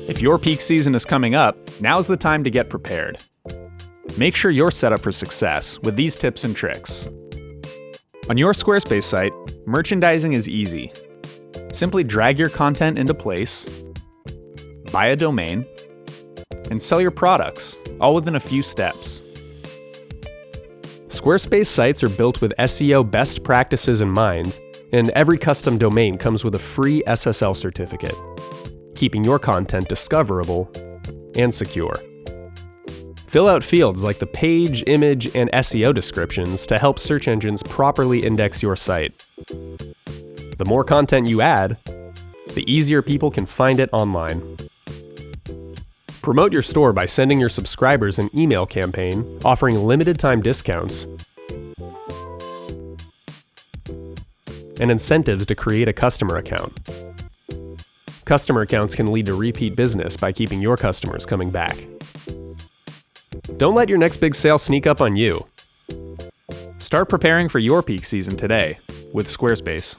If your peak season is coming up, now's the time to get prepared. Make sure you're set up for success with these tips and tricks. On your Squarespace site, merchandising is easy. Simply drag your content into place, buy a domain, and sell your products, all within a few steps. Squarespace sites are built with SEO best practices in mind, and every custom domain comes with a free SSL certificate, keeping your content discoverable and secure. Fill out fields like the page, image, and SEO descriptions to help search engines properly index your site. The more content you add, the easier people can find it online. Promote your store by sending your subscribers an email campaign offering limited time discounts and incentives to create a customer account. Customer accounts can lead to repeat business by keeping your customers coming back. Don't let your next big sale sneak up on you. Start preparing for your peak season today with Squarespace.